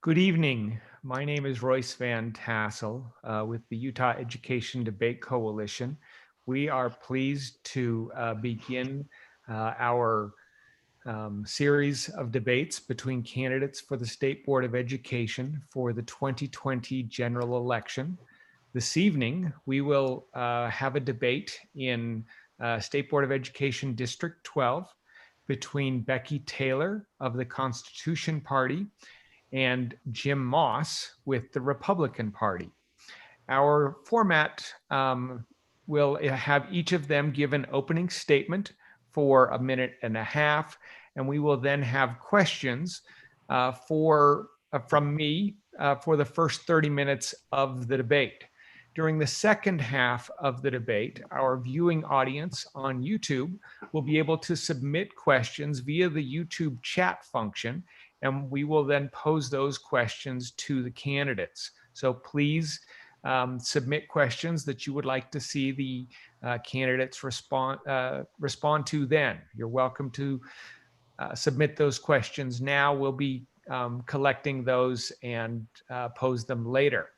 Good evening. My name is Royce Van Tassel with the Utah Education Debate Coalition. We are pleased to begin our series of debates between candidates for the State Board of Education for the 2020 general election. This evening, we will have a debate in State Board of Education District 12 between Becky Taylor of the Constitution Party and Jim Moss with the Republican Party. Our format will have each of them give an opening statement for a minute and a half, and we will then have questions from me for the first 30 minutes of the debate. During the second half of the debate, our viewing audience on YouTube will be able to submit questions via the YouTube chat function, and we will then pose those questions to the candidates. So please submit questions that you would like to see the candidates respond to then. You're welcome to submit those questions now. We'll be collecting those and pose them later.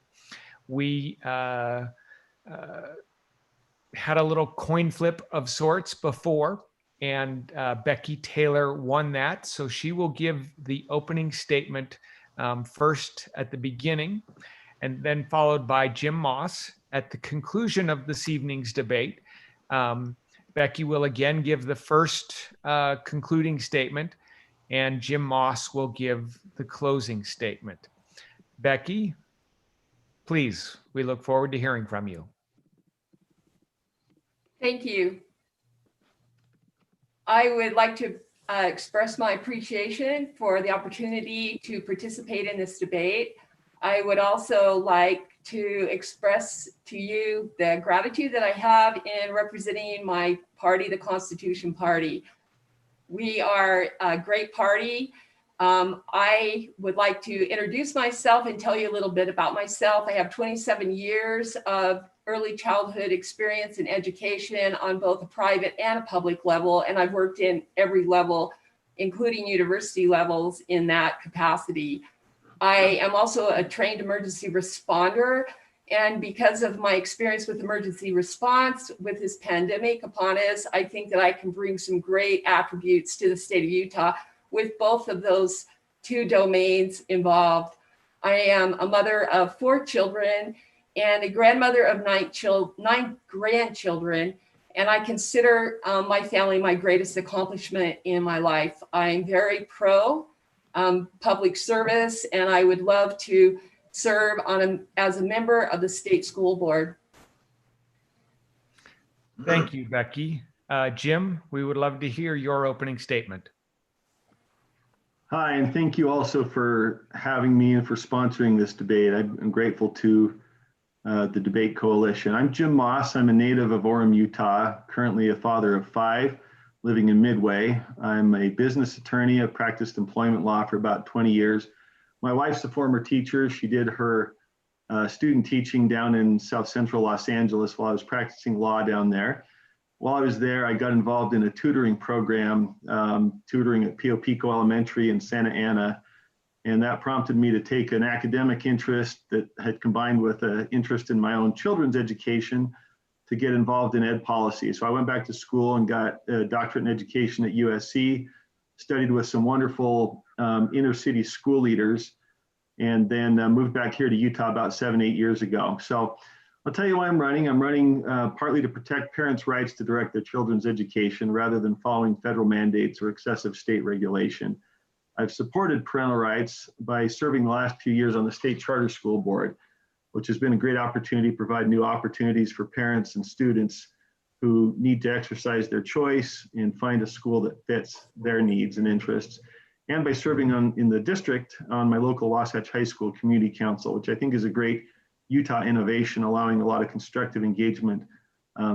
We had a little coin flip of sorts before, and Becky Taylor won that. So she will give the opening statement first at the beginning, and then followed by Jim Moss at the conclusion of this evening's debate. Becky will again give the first concluding statement, and Jim Moss will give the closing statement. Becky, please, we look forward to hearing from you. Thank you. I would like to express my appreciation for the opportunity to participate in this debate. I would also like to express to you the gratitude that I have in representing my party, the Constitution Party. We are a great party. I would like to introduce myself and tell you a little bit about myself. I have 27 years of early childhood experience in education on both a private and a public level, and I've worked in every level, including university levels in that capacity. I am also a trained emergency responder, and because of my experience with emergency response with this pandemic upon us, I think that I can bring some great attributes to the state of Utah with both of those two domains involved. I am a mother of 4 children and a grandmother of 9 grandchildren, and I consider my family my greatest accomplishment in my life. I'm very pro public service, and I would love to serve as a member of the state school board. Thank you, Becky. Jim, we would love to hear your opening statement. Hi, and thank you also for having me and for sponsoring this debate. I'm grateful to the Debate Coalition. I'm Jim Moss. I'm a native of Orem, Utah, currently a father of 5, living in Midway. I'm a business attorney. I've practiced employment law for about 20 years. My wife's a former teacher. She did her student teaching down in South Central Los Angeles while I was practicing law down there. While I was there, I got involved in a tutoring program, tutoring at Pio Pico Elementary in Santa Ana. And that prompted me to take an academic interest that had combined with an interest in my own children's education to get involved in ed policy. So I went back to school and got a doctorate in education at USC, studied with some wonderful inner city school leaders, and then moved back here to Utah about 7-8 years ago. So I'll tell you why I'm running. I'm running partly to protect parents' rights to direct their children's education rather than following federal mandates or excessive state regulation. I've supported parental rights by serving the last few years on the state charter school board, which has been a great opportunity to provide new opportunities for parents and students who need to exercise their choice and find a school that fits their needs and interests. And by serving in the district on my local Wasatch High School Community Council, which I think is a great Utah innovation, allowing a lot of constructive engagement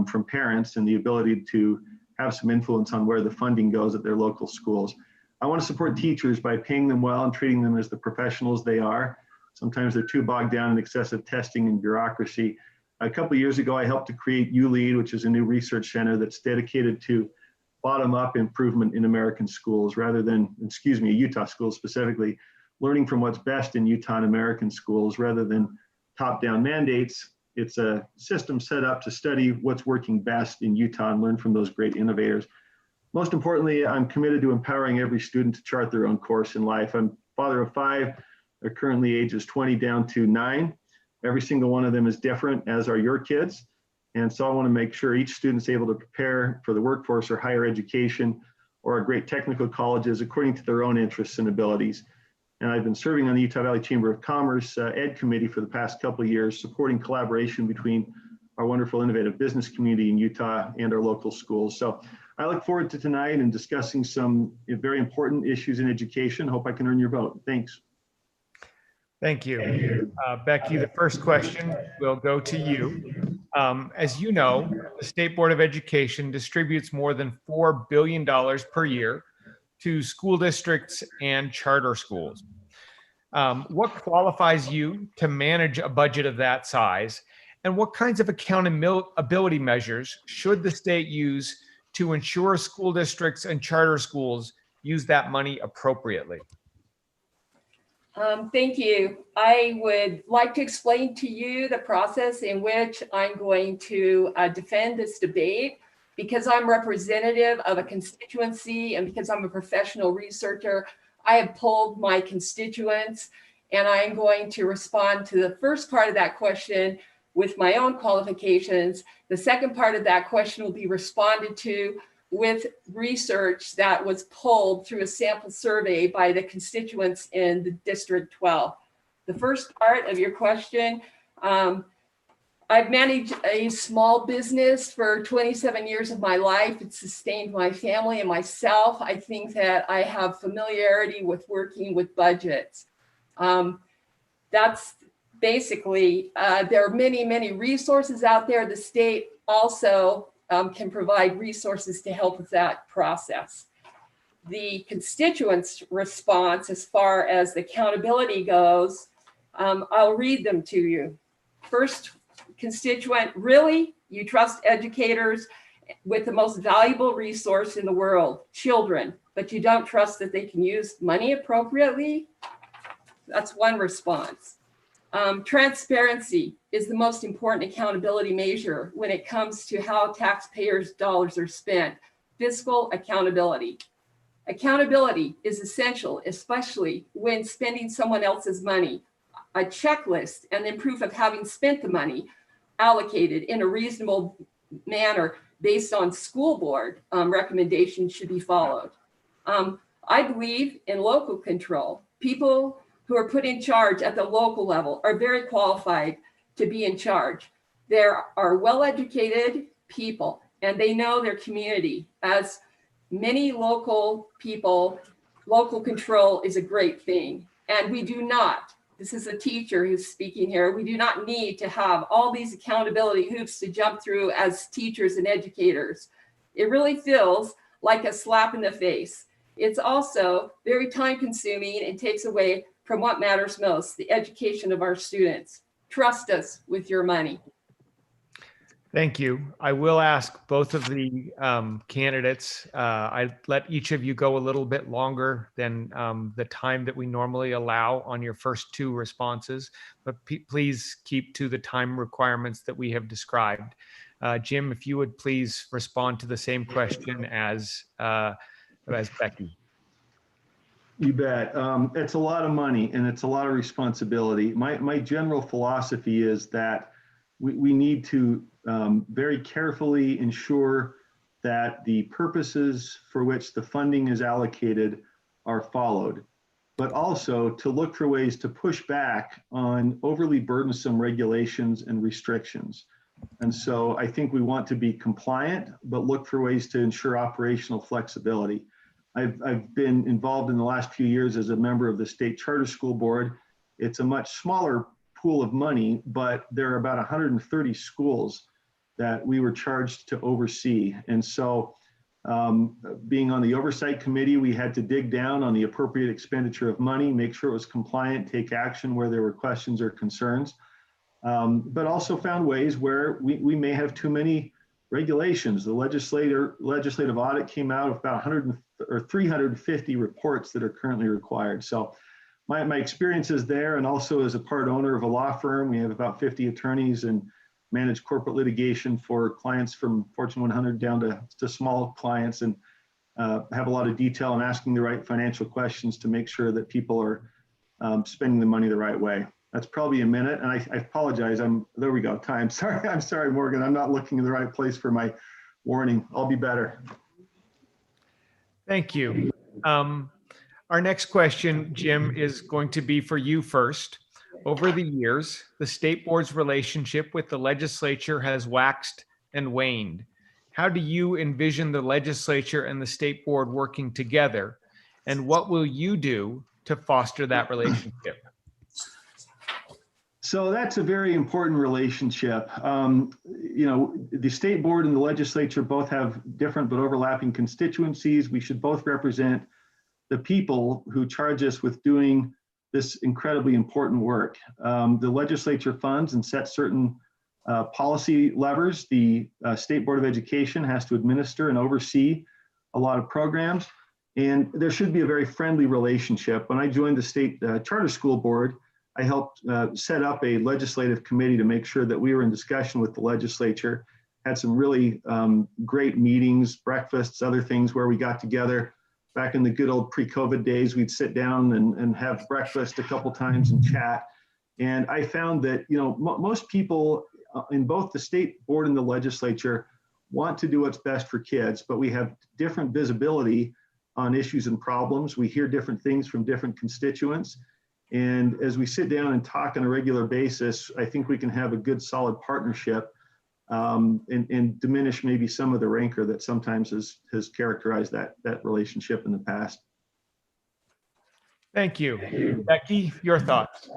from parents and the ability to have some influence on where the funding goes at their local schools. I want to support teachers by paying them well and treating them as the professionals they are. Sometimes they're too bogged down in excessive testing and bureaucracy. A couple of years ago, I helped to create ULEAD, which is a new research center that's dedicated to bottom-up improvement in American schools rather than, Utah schools specifically, learning from what's best in Utah and American schools rather than top-down mandates. It's a system set up to study what's working best in Utah and learn from those great innovators. Most importantly, I'm committed to empowering every student to chart their own course in life. I'm father of 5. They're currently ages 20 down to 9. Every single one of them is different, as are your kids. And so I want to make sure each student's able to prepare for the workforce or higher education or our great technical colleges according to their own interests and abilities. And I've been serving on the Utah Valley Chamber of Commerce Ed Committee for the past couple of years, supporting collaboration between our wonderful innovative business community in Utah and our local schools. So I look forward to tonight and discussing some very important issues in education. Hope I can earn your vote. Thanks. Thank you. Becky, the first question will go to you. As you know, the State Board of Education distributes more than $4 billion per year to school districts and charter schools. What qualifies you to manage a budget of that size? And what kinds of accountability measures should the state use to ensure school districts and charter schools use that money appropriately? Thank you. I would like to explain to you the process in which I'm going to defend this debate. Because I'm representative of a constituency and because I'm a professional researcher, I have polled my constituents, and I'm going to respond to the first part of that question with my own qualifications. The second part of that question will be responded to with research that was pulled through a sample survey by the constituents in the District 12. The first part of your question, I've managed a small business for 27 years of my life. It's sustained my family and myself. I think that I have familiarity with working with budgets. That's basically, there are many, many resources out there. The state also can provide resources to help with that process. The constituents' response as far as the accountability goes, I'll read them to you. First constituent, really? You trust educators with the most valuable resource in the world, children, but you don't trust that they can use money appropriately? That's one response. Transparency is the most important accountability measure when it comes to how taxpayers' dollars are spent. Fiscal accountability. Accountability is essential, especially when spending someone else's money. A checklist and then proof of having spent the money allocated in a reasonable manner based on school board recommendations should be followed. I believe in local control. People who are put in charge at the local level are very qualified to be in charge. There are well-educated people and they know their community. As many local people, local control is a great thing. And we do not, this is a teacher who's speaking here, we do not need to have all these accountability hoops to jump through as teachers and educators. It really feels like a slap in the face. It's also very time consuming and takes away from what matters most, the education of our students. Trust us with your money. Thank you. I will ask both of the candidates. I let each of you go a little bit longer than the time that we normally allow on your first 2 responses, but please keep to the time requirements that we have described. Jim, if you would please respond to the same question as Becky. You bet. It's a lot of money and it's a lot of responsibility. My general philosophy is that we need to very carefully ensure that the purposes for which the funding is allocated are followed, but also to look for ways to push back on overly burdensome regulations and restrictions. And so I think we want to be compliant, but look for ways to ensure operational flexibility. I've been involved in the last few years as a member of the State Charter School Board. It's a much smaller pool of money, but there are about 130 schools that we were charged to oversee. And so being on the oversight committee, we had to dig down on the appropriate expenditure of money, make sure it was compliant, take action where there were questions or concerns, but also found ways where we may have too many regulations. The legislative audit came out of about 350 reports that are currently required. So my experiences there, and also as a part owner of a law firm. We have about 50 attorneys and manage corporate litigation for clients from Fortune 100 down to small clients, and have a lot of detail and asking the right financial questions to make sure that people are spending the money the right way. That's probably a minute, and I apologize. There we go. Time. Sorry, I'm sorry, Morgan. I'm not looking in the right place for my warning. I'll be better. Thank you. Our next question, Jim, is going to be for you first. Over the years, the state board's relationship with the legislature has waxed and waned. How do you envision the legislature and the state board working together? And what will you do to foster that relationship? So that's a very important relationship. You know, the state board and the legislature both have different but overlapping constituencies. We should both represent the people who charge us with doing this incredibly important work. The legislature funds and sets certain policy levers. The State Board of Education has to administer and oversee a lot of programs, and there should be a very friendly relationship. When I joined the state charter school board, I helped set up a legislative committee to make sure that we were in discussion with the legislature, had some really great meetings, breakfasts, other things where we got together. Back in the good old pre-COVID days, we'd sit down and have breakfast a couple times and chat. And I found that, you know, most people in both the state board and the legislature want to do what's best for kids, but we have different visibility on issues and problems. We hear different things from different constituents. And as we sit down and talk on a regular basis, I think we can have a good, solid partnership and diminish maybe some of the rancor that sometimes has characterized that relationship in the past. Thank you. Becky, your thoughts?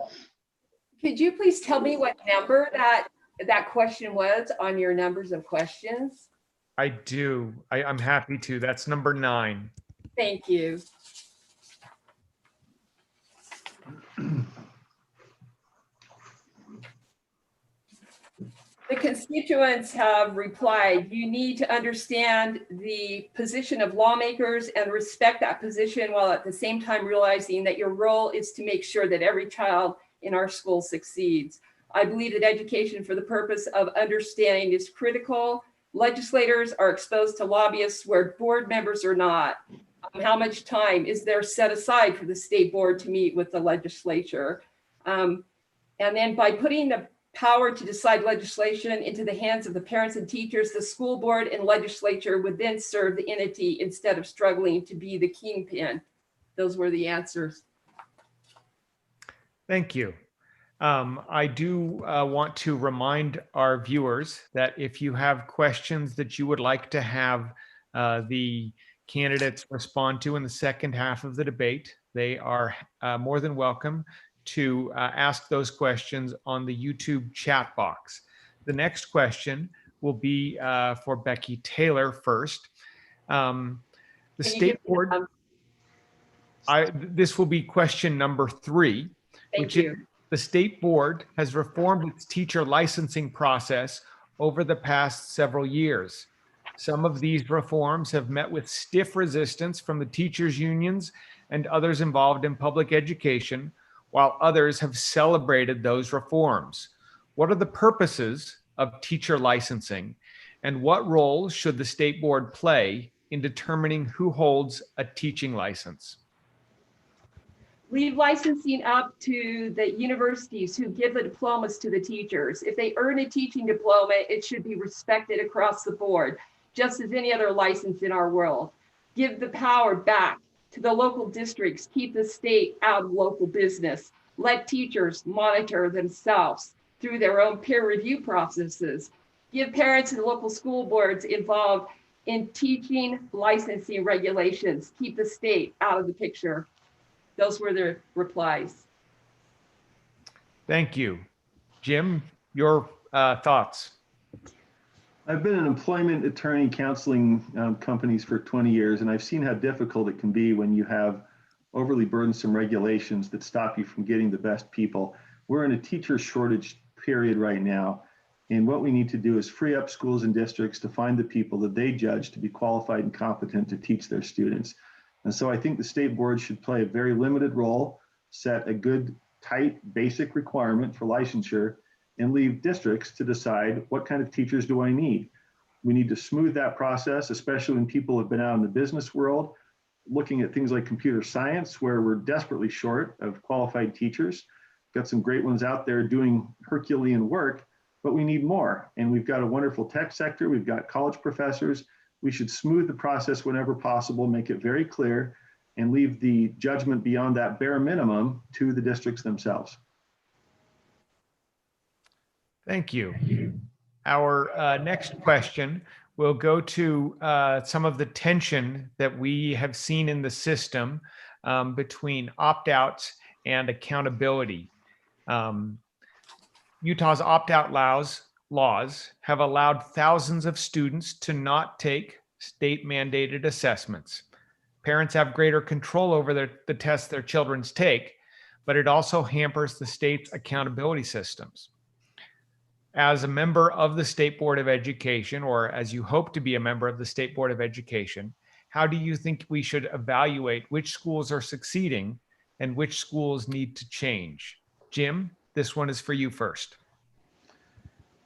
Could you please tell me what number that question was on your numbers of questions? I do. I'm happy to. That's number 9. Thank you. The constituents have replied, you need to understand the position of lawmakers and respect that position while at the same time realizing that your role is to make sure that every child in our school succeeds. I believe that education for the purpose of understanding is critical. Legislators are exposed to lobbyists where board members are not. How much time is there set aside for the state board to meet with the legislature? And then by putting the power to decide legislation into the hands of the parents and teachers, the school board and legislature would then serve the entity instead of struggling to be the kingpin. Those were the answers. Thank you. I do want to remind our viewers that if you have questions that you would like to have the candidates respond to in the second half of the debate, they are more than welcome to ask those questions on the YouTube chat box. The next question will be for Becky Taylor first. The state board, this will be question number 3, Thank you. the state board has reformed its teacher licensing process over the past several years. Some of these reforms have met with stiff resistance from the teachers' unions and others involved in public education, while others have celebrated those reforms. What are the purposes of teacher licensing, and what role should the state board play in determining who holds a teaching license? Leave licensing up to the universities who give the diplomas to the teachers. If they earn a teaching diploma, it should be respected across the board, just as any other license in our world. Give the power back to the local districts, keep the state out of local business. Let teachers monitor themselves through their own peer review processes. Give parents and local school boards involved in teaching licensing regulations. Keep the state out of the picture. Those were their replies. Thank you. Jim, your thoughts? I've been an employment attorney counseling companies for 20 years, and I've seen how difficult it can be when you have overly burdensome regulations that stop you from getting the best people. We're in a teacher shortage period right now, and what we need to do is free up schools and districts to find the people that they judge to be qualified and competent to teach their students. And so I think the state board should play a very limited role, set a good, tight, basic requirement for licensure and leave districts to decide what kind of teachers do I need. We need to smooth that process, especially when people have been out in the business world, looking at things like computer science, where we're desperately short of qualified teachers. Got some great ones out there doing Herculean work, but we need more. And we've got a wonderful tech sector. We've got college professors. We should smooth the process whenever possible, make it very clear, and leave the judgment beyond that bare minimum to the districts themselves. Thank you. Our next question will go to some of the tension that we have seen in the system between opt-outs and accountability. Utah's opt-out laws have allowed thousands of students to not take state-mandated assessments. Parents have greater control over the tests their children take, but it also hampers the state's accountability systems. As a member of the State Board of Education, or as you hope to be a member of the State Board of Education, how do you think we should evaluate which schools are succeeding and which schools need to change? Jim, this one is for you first.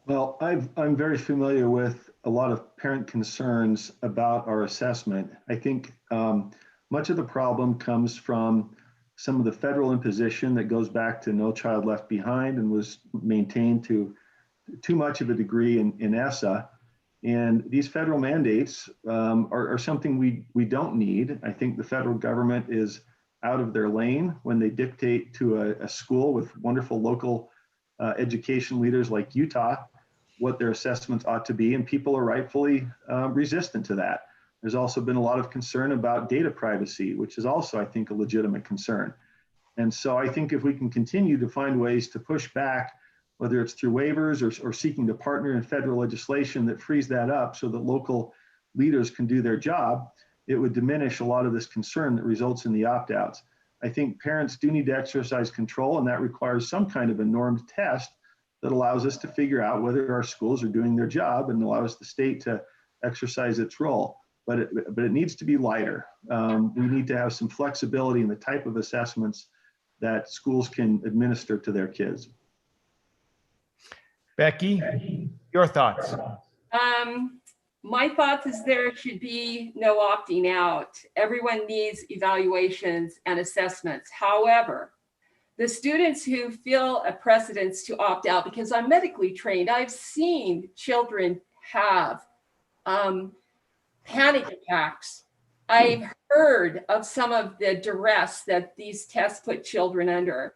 Well, I'm very familiar with a lot of parent concerns about our assessment. I think much of the problem comes from some of the federal imposition that goes back to No Child Left Behind and was maintained to too much of a degree in ESSA. And these federal mandates are something we don't need. I think the federal government is out of their lane when they dictate to a school with wonderful local education leaders like Utah what their assessments ought to be, and people are rightfully resistant to that. There's also been a lot of concern about data privacy, which is also, I think, a legitimate concern. And so I think if we can continue to find ways to push back, whether it's through waivers or seeking to partner in federal legislation that frees that up so that local leaders can do their job, it would diminish a lot of this concern that results in the opt-outs. I think parents do need to exercise control, and that requires some kind of a normed test that allows us to figure out whether our schools are doing their job and allows the state to exercise its role. But it needs to be lighter. We need to have some flexibility in the type of assessments that schools can administer to their kids. Becky, your thoughts? My thoughts is there should be no opting out. Everyone needs evaluations and assessments. However, the students who feel a precedence to opt out, because I'm medically trained, I've seen children have panic attacks. I've heard of some of the duress that these tests put children under,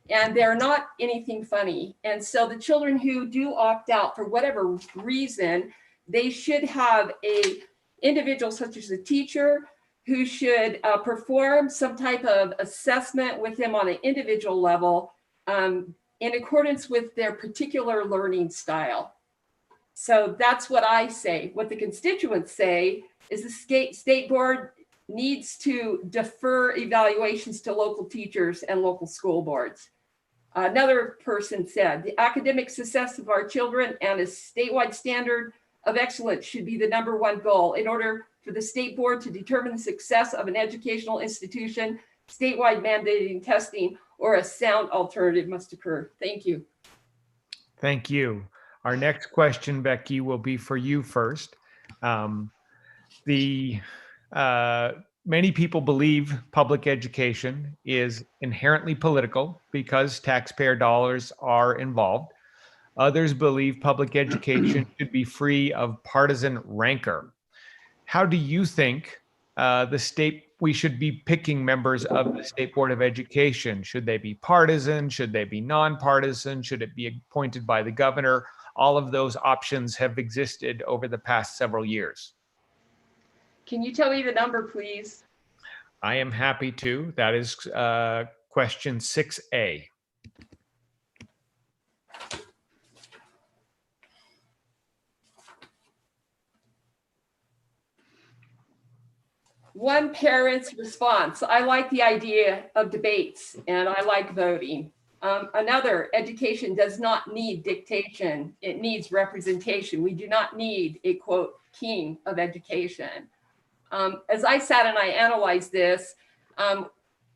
and they're not anything funny. And so the children who do opt out for whatever reason, they should have a individual such as a teacher who should perform some type of assessment with them on an individual level in accordance with their particular learning style. So that's what I say. What the constituents say is the state board needs to defer evaluations to local teachers and local school boards. Another person said, the academic success of our children and a statewide standard of excellence should be the #1 goal. In order for the state board to determine the success of an educational institution, statewide mandating testing or a sound alternative must occur. Thank you. Thank you. Our next question, Becky, will be for you first. Many people believe public education is inherently political because taxpayer dollars are involved. Others believe public education should be free of partisan rancor. How do you think we should be picking members of the State Board of Education? Should they be partisan? Should they be nonpartisan? Should it be appointed by the governor? All of those options have existed over the past several years. Can you tell me the number, please? I am happy to. That is question 6A. One parent's response: I like the idea of debates and I like voting. Another: education does not need dictation, it needs representation. We do not need a quote king of education. As I sat and I analyzed this,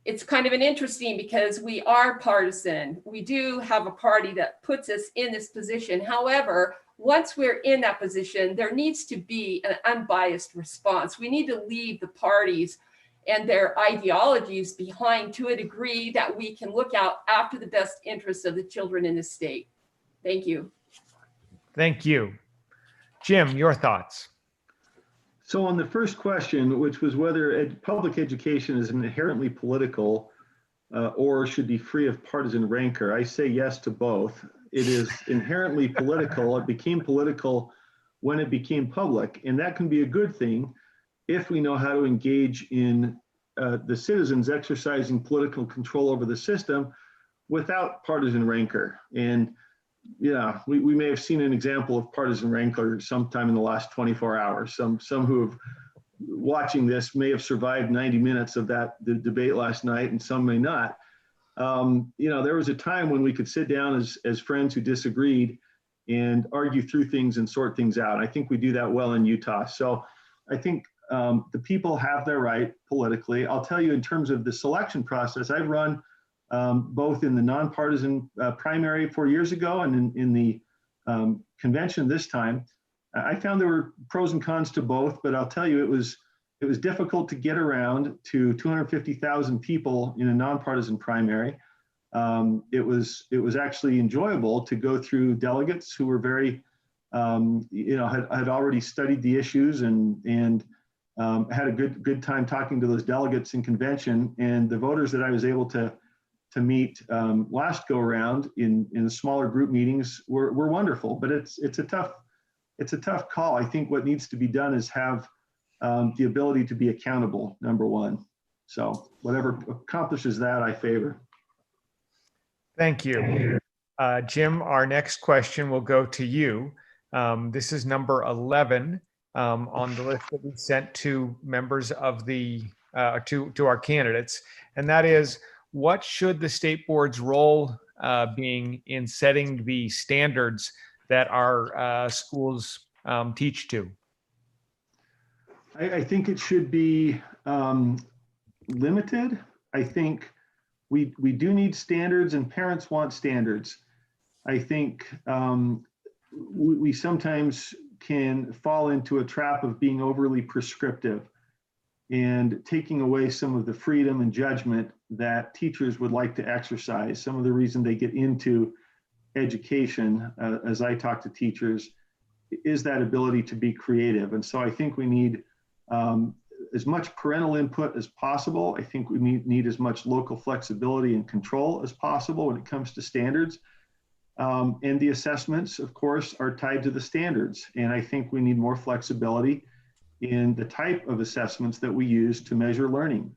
it's kind of an interesting because we are partisan. We do have a party that puts us in this position. However, once we're in that position, there needs to be an unbiased response. We need to leave the parties and their ideologies behind to a degree that we can look out after the best interests of the children in the state. Thank you. Thank you. Jim, your thoughts? So on the first question, which was whether public education is inherently political or should be free of partisan rancor, I say yes to both. It is inherently political. It became political when it became public, and that can be a good thing if we know how to engage in the citizens exercising political control over the system without partisan rancor. And yeah, we may have seen an example of partisan rancor sometime in the last 24 hours. Some who have watching this may have survived 90 minutes of the debate last night, and some may not. There was a time when we could sit down as friends who disagreed and argue through things and sort things out. I think we do that well in Utah. So I think the people have their right politically. I'll tell you, in terms of the selection process, I've run both in the nonpartisan primary 4 years ago and in the convention this time. I found there were pros and cons to both, but I'll tell you, it was difficult to get around to 250,000 people in a nonpartisan primary. It was actually enjoyable to go through delegates who were very, had already studied the issues and had a good time talking to those delegates in convention. And the voters that I was able to meet last go around in the smaller group meetings were wonderful. But it's a tough call. I think what needs to be done is have the ability to be accountable, number one. So whatever accomplishes that, I favor. Thank you. Jim, our next question will go to you. This is number 11 on the list that we sent to members of the, to our candidates. And that is, what should the state board's role being in setting the standards that our schools teach to? I think it should be limited. I think we do need standards, and parents want standards. I think we sometimes can fall into a trap of being overly prescriptive and taking away some of the freedom and judgment that teachers would like to exercise. Some of the reason they get into education, as I talk to teachers, is that ability to be creative. And so I think we need as much parental input as possible. I think we need as much local flexibility and control as possible when it comes to standards. And the assessments, of course, are tied to the standards. And I think we need more flexibility in the type of assessments that we use to measure learning.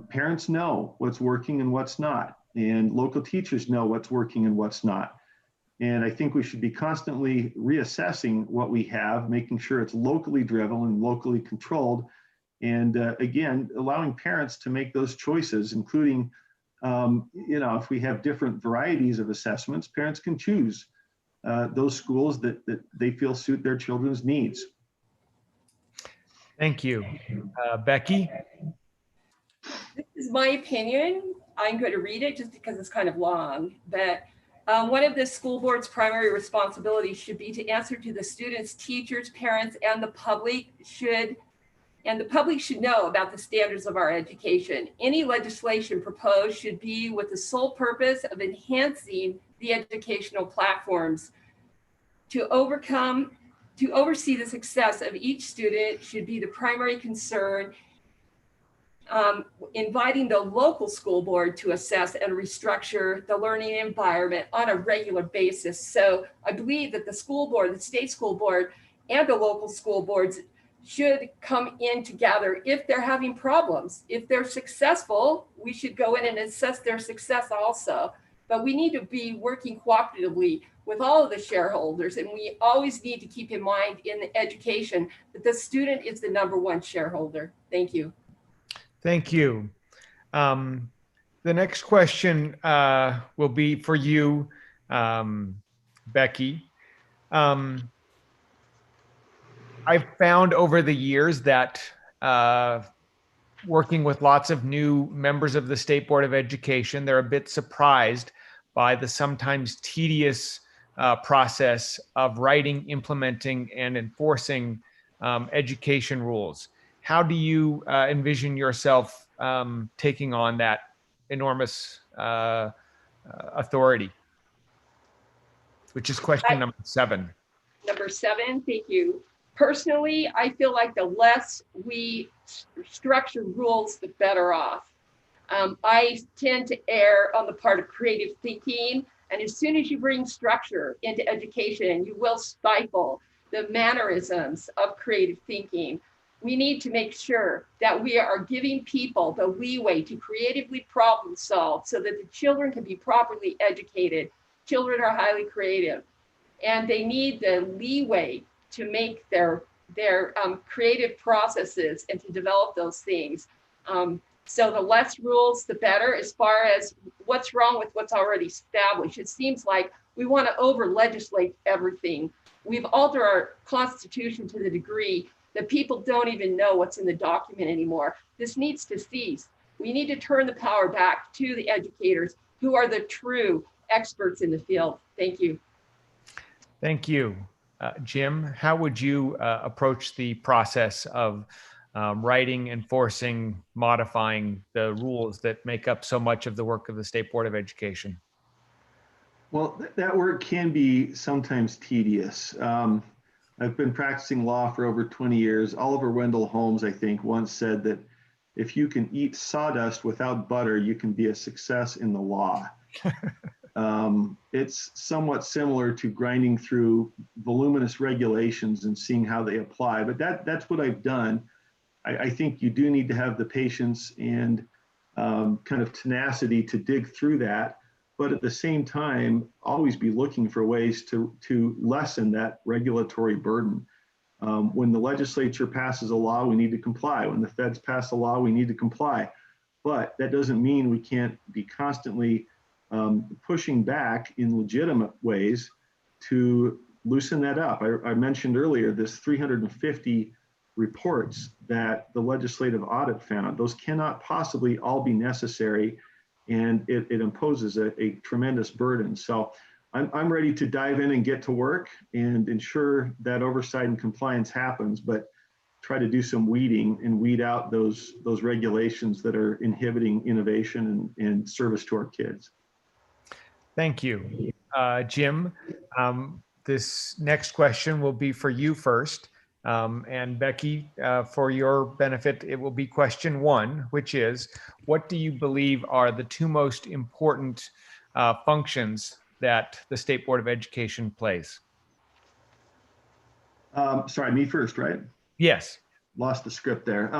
Parents know what's working and what's not, and local teachers know what's working and what's not. And I think we should be constantly reassessing what we have, making sure it's locally driven and locally controlled. And again, allowing parents to make those choices, including, if we have different varieties of assessments, parents can choose those schools that they feel suit their children's needs. Thank you. Becky? This is my opinion. I'm going to read it just because it's kind of long, but one of the school board's primary responsibilities should be to answer to the students, teachers, parents, and the public should know about the standards of our education. Any legislation proposed should be with the sole purpose of enhancing the educational platforms. To oversee the success of each student should be the primary concern. Inviting the local school board to assess and restructure the learning environment on a regular basis. So I believe that the school board, the state school board, and the local school boards should come in together if they're having problems. If they're successful, we should go in and assess their success also. But we need to be working cooperatively with all of the shareholders. And we always need to keep in mind in the education that the student is the number one shareholder. Thank you. Thank you. The next question will be for you, Becky. I've found over the years that working with lots of new members of the State Board of Education. They're a bit surprised by the sometimes tedious process of writing, implementing, and enforcing education rules. How do you envision yourself taking on that enormous authority? Which is question number 7. Number 7, thank you. Personally, I feel like the less we structure rules, the better off. I tend to err on the part of creative thinking. And as soon as you bring structure into education, you will stifle the mannerisms of creative thinking. We need to make sure that we are giving people the leeway to creatively problem solve so that the children can be properly educated. Children are highly creative, and they need the leeway to make their creative processes and to develop those things. So the less rules, the better. As far as what's wrong with what's already established, it seems like we want to over legislate everything. We've altered our Constitution to the degree that people don't even know what's in the document anymore. This needs to cease. We need to turn the power back to the educators who are the true experts in the field. Thank you. Thank you. Jim, how would you approach the process of writing, enforcing, modifying the rules that make up so much of the work of the State Board of Education? Well, that work can be sometimes tedious. I've been practicing law for over 20 years. Oliver Wendell Holmes, I think, once said that if you can eat sawdust without butter, you can be a success in the law. It's somewhat similar to grinding through voluminous regulations and seeing how they apply, but that's what I've done. I think you do need to have the patience and kind of tenacity to dig through that, but at the same time, always be looking for ways to lessen that regulatory burden. When the legislature passes a law, we need to comply. When the feds pass a law, we need to comply. But that doesn't mean we can't be constantly pushing back in legitimate ways to loosen that up. I mentioned earlier this 350 reports that the legislative audit found. Those cannot possibly all be necessary, and it imposes a tremendous burden. So I'm ready to dive in and get to work and ensure that oversight and compliance happens, but try to do some weeding and weed out those regulations that are inhibiting innovation and service to our kids. Thank you. Jim, this next question will be for you first. And Becky, for your benefit, it will be question 1, which is, what do you believe are the 2 most important functions that the State Board of Education plays? Sorry, me first, right? Yes. Lost the script there.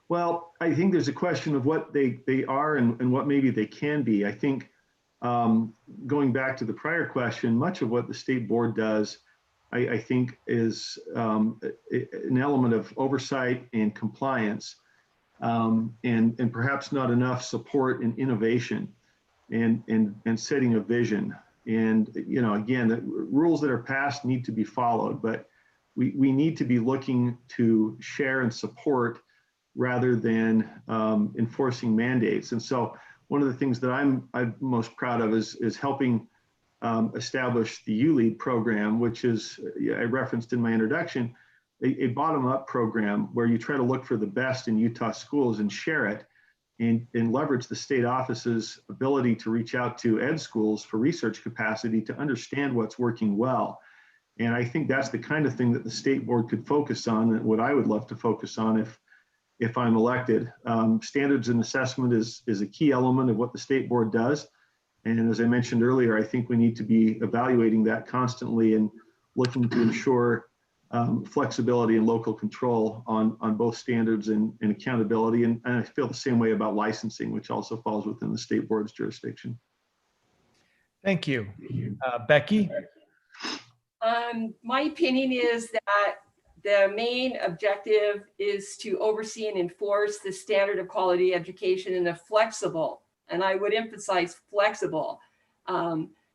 Well, I think there's a question of what they are and what maybe they can be. I think going back to the prior question, much of what the State Board does, I think, is an element of oversight and compliance, and perhaps not enough support and innovation and setting a vision. And, you know, again, the rules that are passed need to be followed, but we need to be looking to share and support rather than enforcing mandates. And so one of the things that I'm most proud of is helping establish the ULEAD program, which is, I referenced in my introduction, a bottom-up program where you try to look for the best in Utah schools and share it and leverage the state office's ability to reach out to ed schools for research capacity to understand what's working well. And I think that's the kind of thing that the State Board could focus on, and what I would love to focus on if I'm elected. Standards and assessment is a key element of what the State Board does. And as I mentioned earlier, I think we need to be evaluating that constantly and looking to ensure flexibility and local control on both standards and accountability. And I feel the same way about licensing, which also falls within the State Board's jurisdiction. Thank you. Becky? My opinion is that the main objective is to oversee and enforce the standard of quality education in a flexible, and I would emphasize flexible,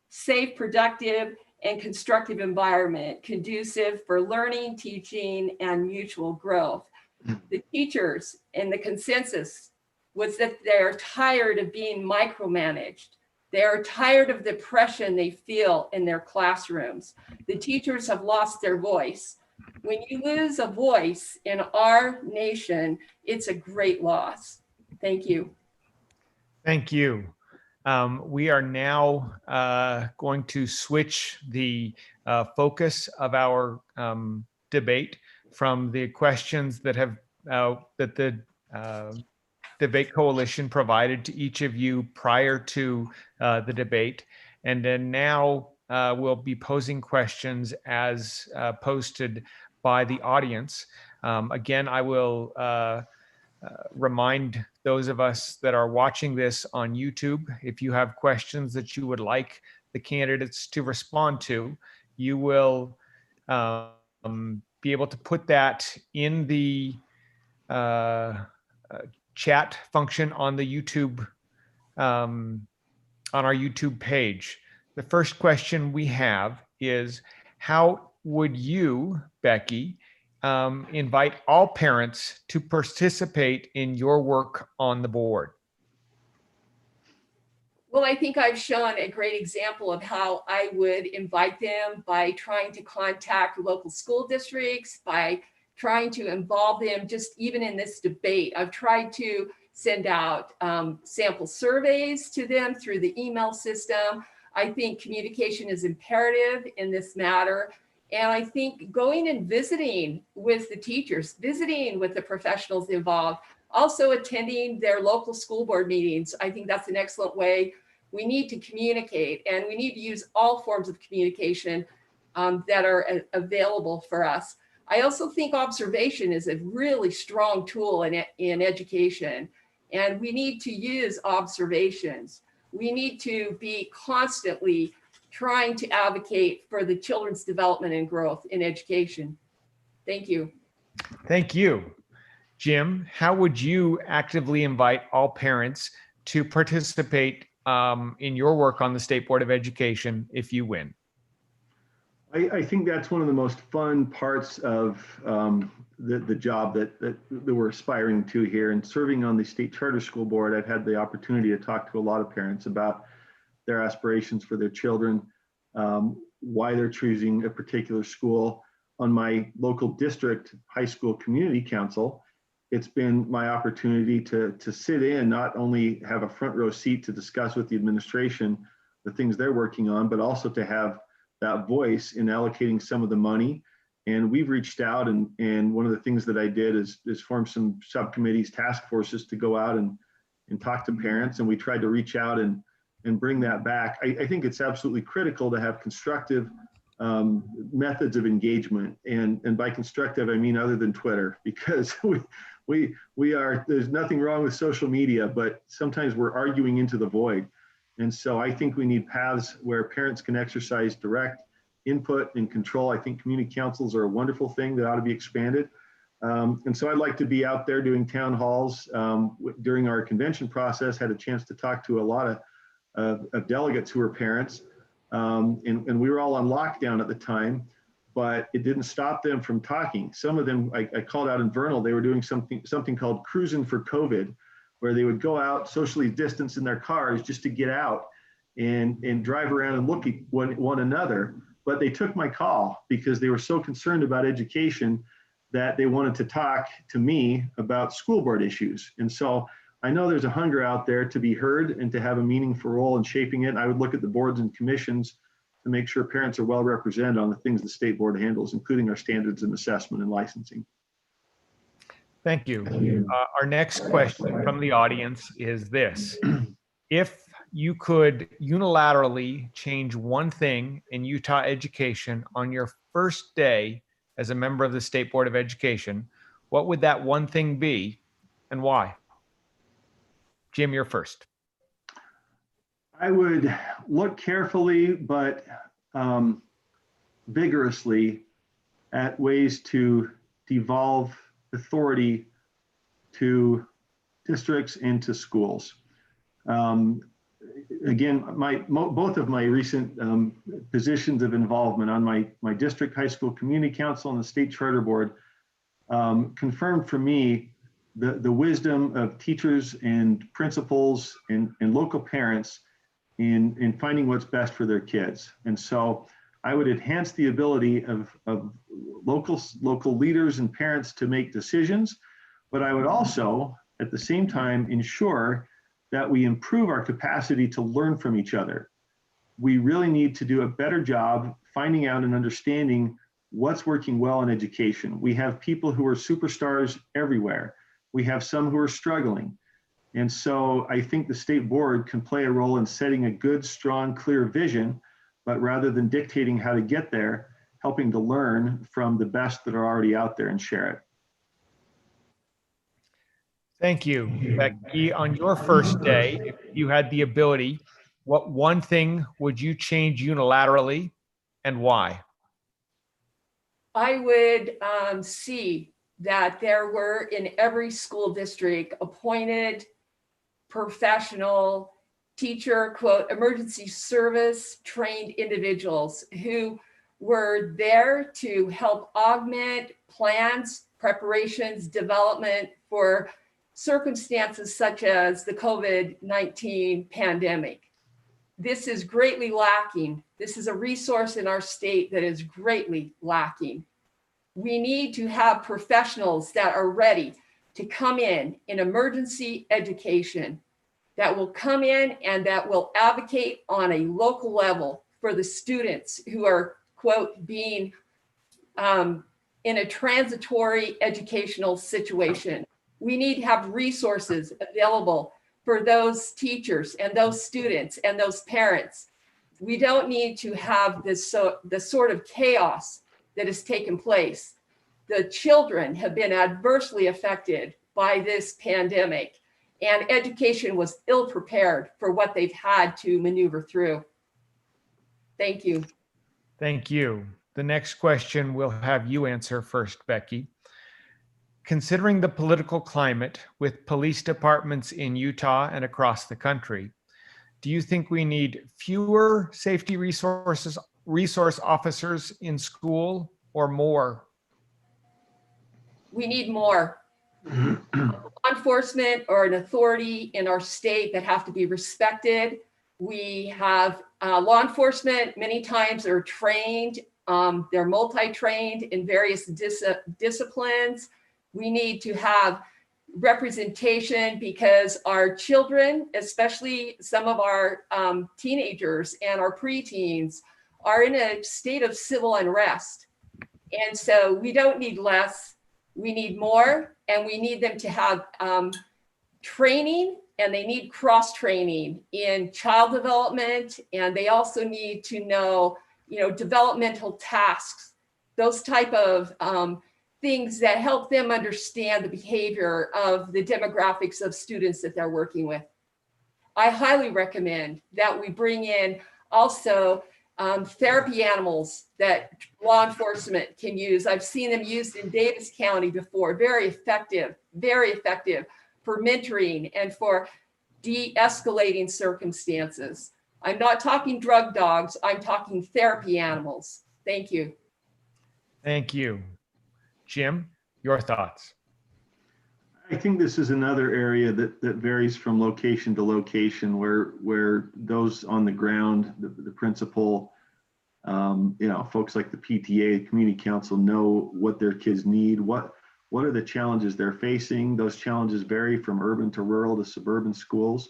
safe, productive, and constructive environment conducive for learning, teaching, and mutual growth. The teachers and the consensus was that they're tired of being micromanaged. They are tired of the pressure they feel in their classrooms. The teachers have lost their voice. When you lose a voice in our nation, it's a great loss. Thank you. Thank you. We are now going to switch the focus of our debate from the questions that have that the Debate Coalition provided to each of you prior to the debate. And then now we'll be posing questions as posted by the audience. Again, I will remind those of us that are watching this on YouTube, if you have questions that you would like the candidates to respond to, you will be able to put that in the chat function on the YouTube, on our YouTube page. The first question we have is, how would you, Becky, invite all parents to participate in your work on the board? Well, I think I've shown a great example of how I would invite them by trying to contact local school districts, by trying to involve them just even in this debate. I've tried to send out sample surveys to them through the email system. I think communication is imperative in this matter. And I think going and visiting with the teachers, visiting with the professionals involved, also attending their local school board meetings. I think that's an excellent way. We need to communicate, and we need to use all forms of communication that are available for us. I also think observation is a really strong tool in education, and we need to use observations. We need to be constantly trying to advocate for the children's development and growth in education. Thank you. Thank you. Jim, how would you actively invite all parents to participate in your work on the State Board of Education if you win? I think that's one of the most fun parts of the job that we're aspiring to here. And serving on the State Charter School Board, I've had the opportunity to talk to a lot of parents about their aspirations for their children, why they're choosing a particular school. On my local district high school community council, it's been my opportunity to sit in, not only have a front row seat to discuss with the administration the things they're working on, but also to have that voice in allocating some of the money. And we've reached out, and one of the things that I did is form some subcommittees, task forces to go out and talk to parents. And we tried to reach out and bring that back. I think it's absolutely critical to have constructive methods of engagement. And by constructive, I mean other than Twitter, because we are, there's nothing wrong with social media, but sometimes we're arguing into the void. And so I think we need paths where parents can exercise direct input and control. I think community councils are a wonderful thing that ought to be expanded. And so I'd like to be out there doing town halls. During our convention process, had a chance to talk to a lot of delegates who were parents. And we were all on lockdown at the time, but it didn't stop them from talking. Some of them, I called out in Vernal, they were doing something called cruising for COVID, where they would go out socially distanced in their cars just to get out and drive around and look at one another. But they took my call because they were so concerned about education that they wanted to talk to me about school board issues. And so I know there's a hunger out there to be heard and to have a meaningful role in shaping it. And I would look at the boards and commissions to make sure parents are well represented on the things the state board handles, including our standards and assessment and licensing. Thank you. Our next question from the audience is this. If you could unilaterally change one thing in Utah education on your first day as a member of the State Board of Education, what would that one thing be and why? Jim, you're first. I would look carefully but vigorously at ways to devolve authority to districts and to schools. Again, both of my recent positions of involvement on my district high school community council and the state charter board confirmed for me the wisdom of teachers and principals and local parents in finding what's best for their kids. And so I would enhance the ability of local leaders and parents to make decisions, but I would also, at the same time, ensure that we improve our capacity to learn from each other. We really need to do a better job finding out and understanding what's working well in education. We have people who are superstars everywhere. We have some who are struggling. And so I think the state board can play a role in setting a good, strong, clear vision, but rather than dictating how to get there, helping to learn from the best that are already out there and share it. Thank you, Becky. On your first day, if you had the ability, what one thing would you change unilaterally and why? I would see that there were in every school district appointed professional teacher, quote, emergency service trained individuals who were there to help augment plans, preparations, development for circumstances such as the COVID-19 pandemic. This is greatly lacking. This is a resource in our state that is greatly lacking. We need to have professionals that are ready to come in emergency education, that will come in and that will advocate on a local level for the students who are, quote, being in a transitory educational situation. We need to have resources available for those teachers and those students and those parents. We don't need to have this the sort of chaos that has taken place. The children have been adversely affected by this pandemic, and education was ill prepared for what they've had to maneuver through. Thank you. Thank you. The next question we'll have you answer first, Becky. Considering the political climate with police departments in Utah and across the country, do you think we need fewer safety resource officers in school or more? We need more. Law enforcement are an authority in our state that have to be respected. We have law enforcement many times are trained, they're multi-trained in various disciplines. We need to have representation because our children, especially some of our teenagers and our preteens, are in a state of civil unrest. And so we don't need less, we need more, and we need them to have training, and they need cross-training in child development, and they also need to know, developmental tasks, those type of things that help them understand the behavior of the demographics of students that they're working with. I highly recommend that we bring in also therapy animals that law enforcement can use. I've seen them used in Davis County before, very effective for mentoring and for de-escalating circumstances. I'm not talking drug dogs, I'm talking therapy animals. Thank you. Thank you. Jim, your thoughts? I think this is another area that varies from location to location, where those on the ground, the principal, folks like the PTA, community council, know what their kids need, what are the challenges they're facing. Those challenges vary from urban to rural to suburban schools.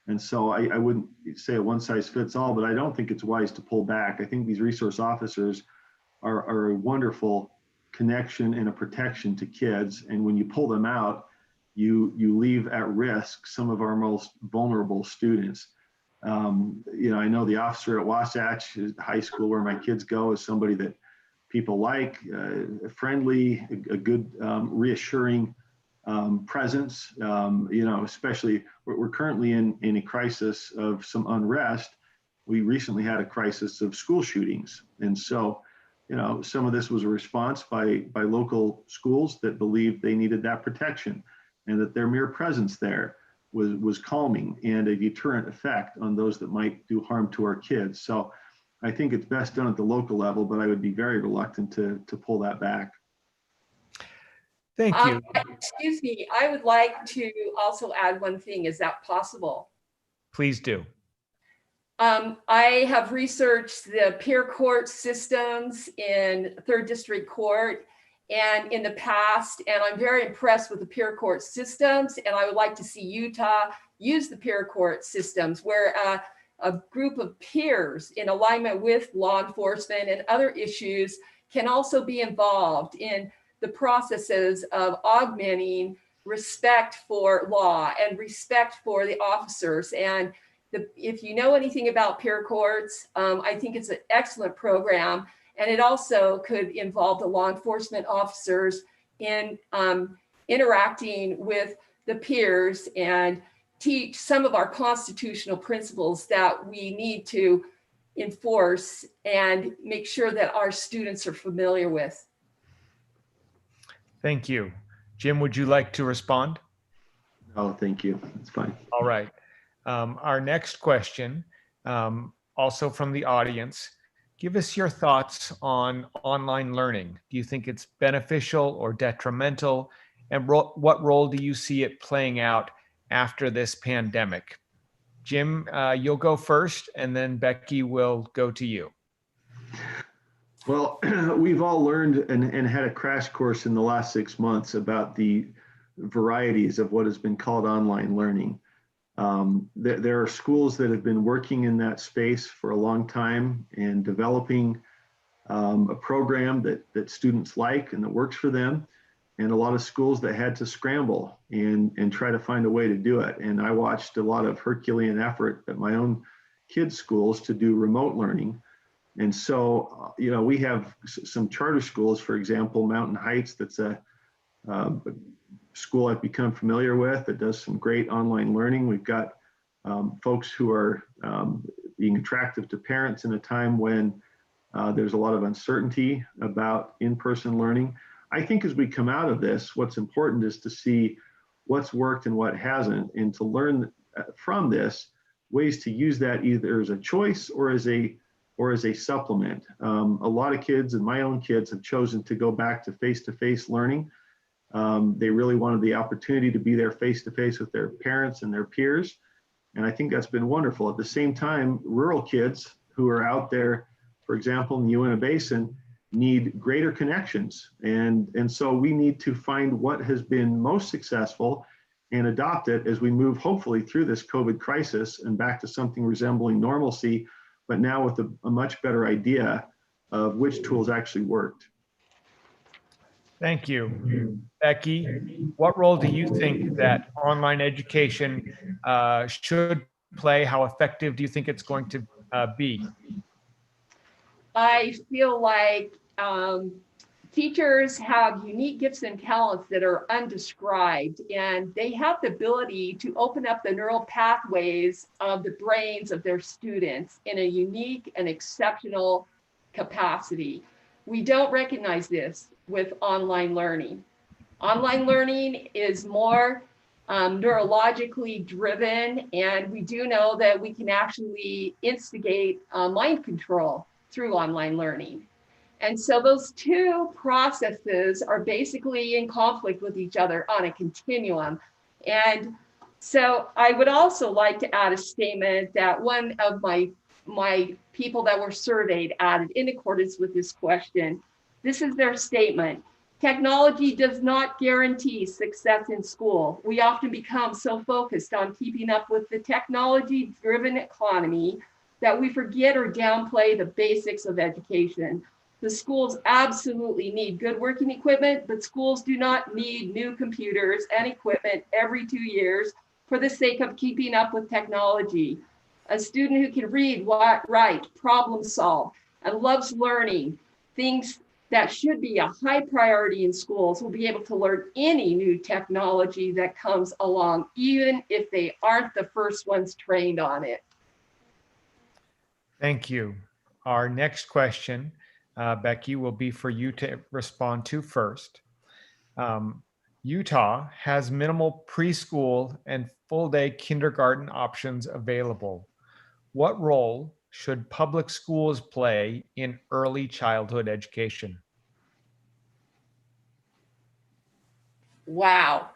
And so I wouldn't say a one size fits all, but I don't think it's wise to pull back. I think these resource officers are a wonderful connection and a protection to kids. And when you pull them out, you leave at risk some of our most vulnerable students. I know the officer at Wasatch High School, where my kids go, is somebody that people like, friendly, a good, reassuring presence. Especially we're currently in a crisis of some unrest. We recently had a crisis of school shootings, and so some of this was a response by local schools that believed they needed that protection, and that their mere presence there was calming and a deterrent effect on those that might do harm to our kids. So I think it's best done at the local level, but I would be very reluctant to pull that back. Thank you. Excuse me, I would like to also add one thing. Is that possible? Please do. I have researched the peer court systems in 3rd District Court and in the past, and I'm very impressed with the peer court systems, and I would like to see Utah use the peer court systems where a group of peers in alignment with law enforcement and other issues can also be involved in the processes of augmenting respect for law and respect for the officers. And if you know anything about peer courts, I think it's an excellent program. And it also could involve the law enforcement officers in interacting with the peers and teach some of our constitutional principles that we need to enforce and make sure that our students are familiar with. Thank you. Jim, would you like to respond? Oh, thank you. That's fine. All right. Our next question, also from the audience, give us your thoughts on online learning. Do you think it's beneficial or detrimental? And what role do you see it playing out after this pandemic? Jim, you'll go first, and then Becky will go to you. Well, we've all learned and had a crash course in the last 6 months about the varieties of what has been called online learning. There are schools that have been working in that space for a long time and developing a program that students like and that works for them, and a lot of schools that had to scramble and try to find a way to do it. And I watched a lot of Herculean effort at my own kids' schools to do remote learning. And so, we have some charter schools, for example, Mountain Heights, that's a school I've become familiar with that does some great online learning. We've got folks who are being attractive to parents in a time when there's a lot of uncertainty about in-person learning. I think as we come out of this, what's important is to see what's worked and what hasn't, and to learn from this ways to use that either as a choice or as a supplement. A lot of kids, and my own kids, have chosen to go back to face-to-face learning. They really wanted the opportunity to be there face-to-face with their parents and their peers. And I think that's been wonderful. At the same time, rural kids who are out there, for example, in the Uinta Basin, need greater connections. And so we need to find what has been most successful and adopt it as we move hopefully through this COVID crisis and back to something resembling normalcy, but now with a much better idea of which tools actually worked. Thank you. Becky, what role do you think that online education should play? How effective do you think it's going to be? I feel like teachers have unique gifts and talents that are undescribed, and they have the ability to open up the neural pathways of the brains of their students in a unique and exceptional capacity. We don't recognize this with online learning. Online learning is more neurologically driven, and we do know that we can actually instigate mind control through online learning. And so those two processes are basically in conflict with each other on a continuum. And so I would also like to add a statement that one of my people that were surveyed added in accordance with this question. This is their statement: technology does not guarantee success in school. We often become so focused on keeping up with the technology-driven economy that we forget or downplay the basics of education. The schools absolutely need good working equipment, but schools do not need new computers and equipment every 2 years for the sake of keeping up with technology. A student who can read, write, problem solve, and loves learning things that should be a high priority in schools will be able to learn any new technology that comes along, even if they aren't the first ones trained on it. Thank you. Our next question, Becky, will be for you to respond to first. Utah has minimal preschool and full-day kindergarten options available. What role should public schools play in early childhood education? Wow.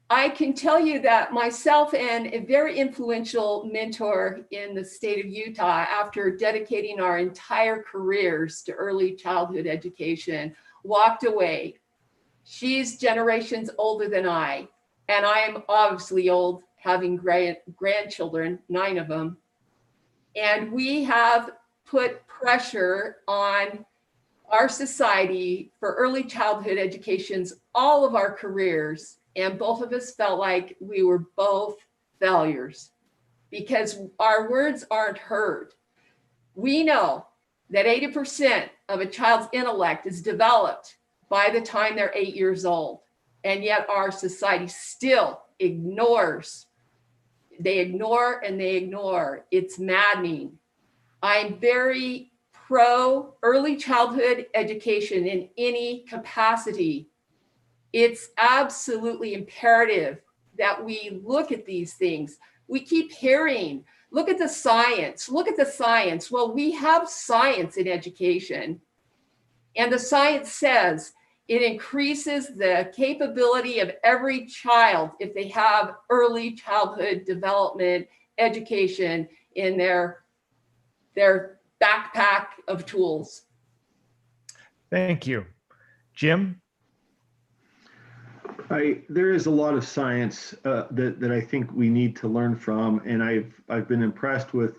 I can tell you that myself and a very influential mentor in the state of Utah, after dedicating our entire careers to early childhood education, walked away. She's generations older than I, and I am obviously old, having grandchildren, 9 of them. And we have put pressure on our society for early childhood educations all of our careers, and both of us felt like we were both failures because our words aren't heard. We know that 80% of a child's intellect is developed by the time they're 8 years old, and yet our society still ignores. They ignore and they ignore. It's maddening. I'm very pro early childhood education in any capacity. It's absolutely imperative that we look at these things. We keep hearing, look at the science, look at the science. Well, we have science in education, and the science says it increases the capability of every child if they have early childhood development education in their backpack of tools. Thank you. Jim? There is a lot of science that I think we need to learn from, and I've been impressed with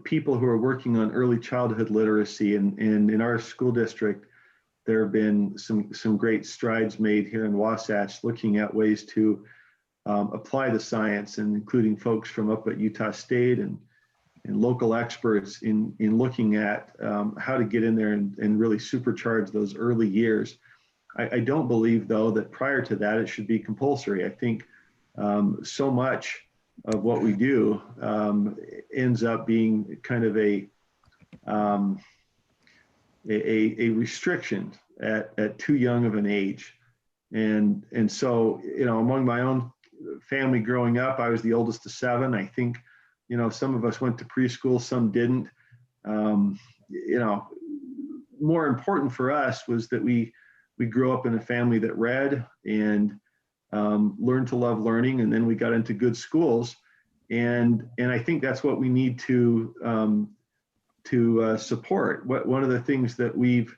people who are working on early childhood literacy, and in our school district, there have been some great strides made here in Wasatch looking at ways to apply the science, and including folks from up at Utah State and local experts in looking at how to get in there and really supercharge those early years. I don't believe, though, that prior to that it should be compulsory. I think so much of what we do ends up being kind of a restriction at too young of an age. And so, among my own family growing up, I was the oldest of 7. I think, some of us went to preschool, some didn't. More important for us was that we grew up in a family that read and learned to love learning, and then we got into good schools. And I think that's what we need to support. One of the things that we've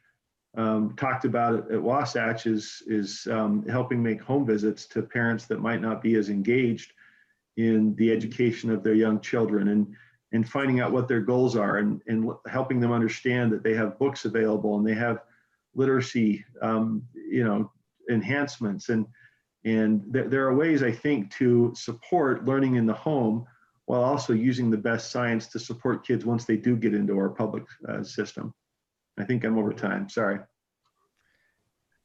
talked about at Wasatch is helping make home visits to parents that might not be as engaged in the education of their young children, and finding out what their goals are, and helping them understand that they have books available and they have literacy enhancements, and there are ways, I think, to support learning in the home while also using the best science to support kids once they do get into our public system. I think I'm over time, sorry.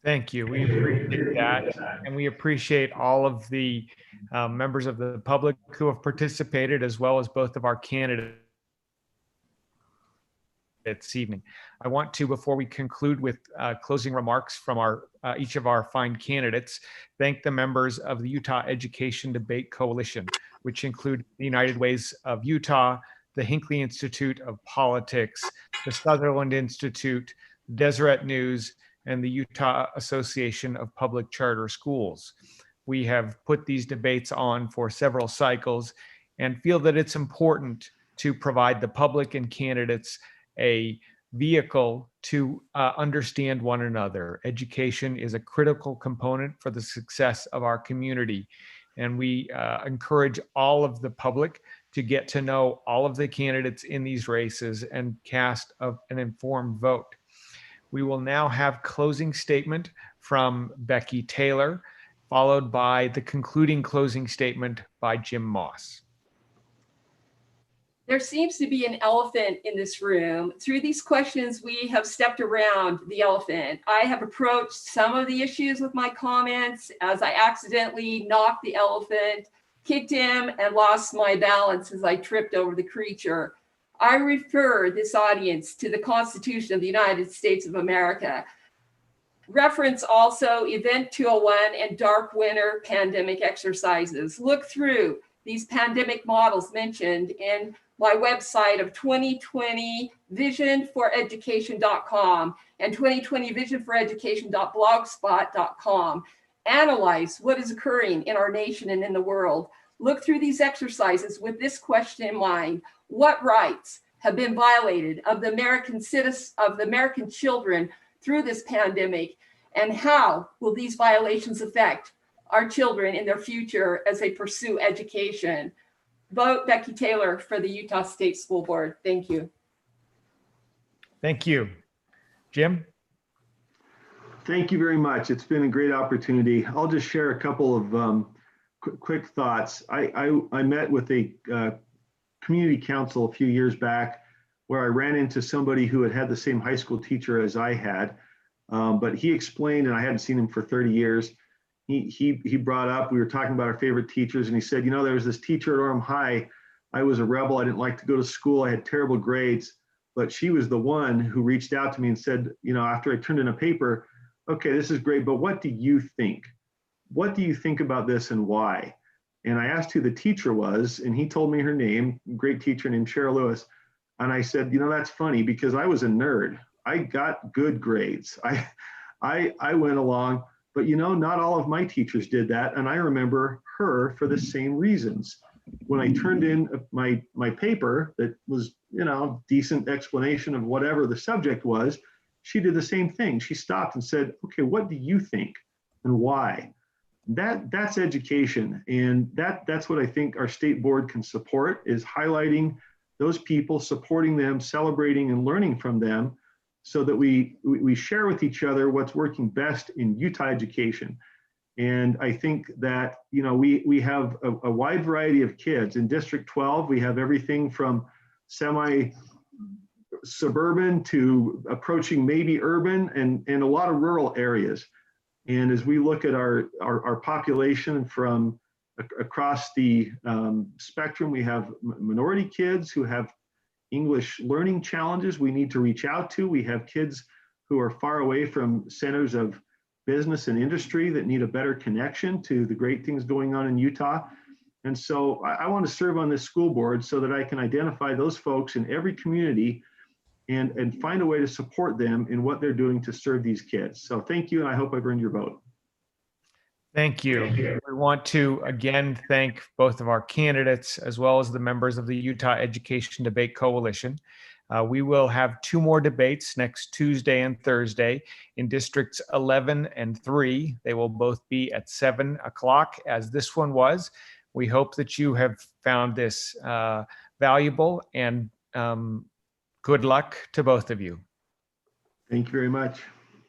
Thank you. We appreciate that. And we appreciate all of the members of the public who have participated, as well as both of our candidates this evening. I want to, before we conclude with closing remarks from each of our fine candidates, thank the members of the Utah Education Debate Coalition, which include the United Ways of Utah, the Hinckley Institute of Politics, the Sutherland Institute, Deseret News, and the Utah Association of Public Charter Schools. We have put these debates on for several cycles and feel that it's important to provide the public and candidates a vehicle to understand one another. Education is a critical component for the success of our community, and we encourage all of the public to get to know all of the candidates in these races and cast an informed vote. We will now have closing statement from Becky Taylor, followed by the concluding closing statement by Jim Moss. There seems to be an elephant in this room. Through these questions, we have stepped around the elephant. I have approached some of the issues with my comments as I accidentally knocked the elephant, kicked him, and lost my balance as I tripped over the creature. I refer this audience to the Constitution of the United States of America. Reference also Event 201 and Dark Winter pandemic exercises. Look through these pandemic models mentioned and my website of 2020visionforeducation.com and 2020visionforeducation.blogspot.com. Analyze what is occurring in our nation and in the world. Look through these exercises with this question in mind: what rights have been violated of the American citizens, of the American children through this pandemic, and how will these violations affect our children in their future as they pursue education? Vote Becky Taylor for the Utah State School Board. Thank you. Thank you. Jim? Thank you very much. It's been a great opportunity. I'll just share a couple of quick thoughts. I met with a community council a few years back where I ran into somebody who had the same high school teacher as I had, but he explained, and I hadn't seen him for 30 years. He brought up, we were talking about our favorite teachers, and he said, you know, there was this teacher at Orem High. I was a rebel. I didn't like to go to school. I had terrible grades, but she was the one who reached out to me and said, you know, after I turned in a paper, okay, this is great, but what do you think? What do you think about this and why? And I asked who the teacher was, and he told me her name, great teacher named Cheryl Lewis. And I said, you know, that's funny because I was a nerd. I got good grades. I went along, but you know, not all of my teachers did that. And I remember her for the same reasons. When I turned in my paper that was, you know, decent explanation of whatever the subject was, she did the same thing. She stopped and said, okay, what do you think and why? That's education. And that's what I think our state board can support, is highlighting those people, supporting them, celebrating and learning from them, so that we share with each other what's working best in Utah education. And I think that, you know, we have a wide variety of kids. In District 12, we have everything from semi-suburban to approaching maybe urban and a lot of rural areas. And as we look at our population from across the spectrum, we have minority kids who have English learning challenges we need to reach out to. We have kids who are far away from centers of business and industry that need a better connection to the great things going on in Utah. And so I want to serve on this school board so that I can identify those folks in every community and find a way to support them in what they're doing to serve these kids. So thank you, and I hope I've earned your vote. Thank you. We want to again thank both of our candidates as well as the members of the Utah Education Debate Coalition. We will have 2 more debates next Tuesday and Thursday in districts 11 and 3. They will both be at 7 o'clock, as this one was. We hope that you have found this valuable, and good luck to both of you. Thank you very much.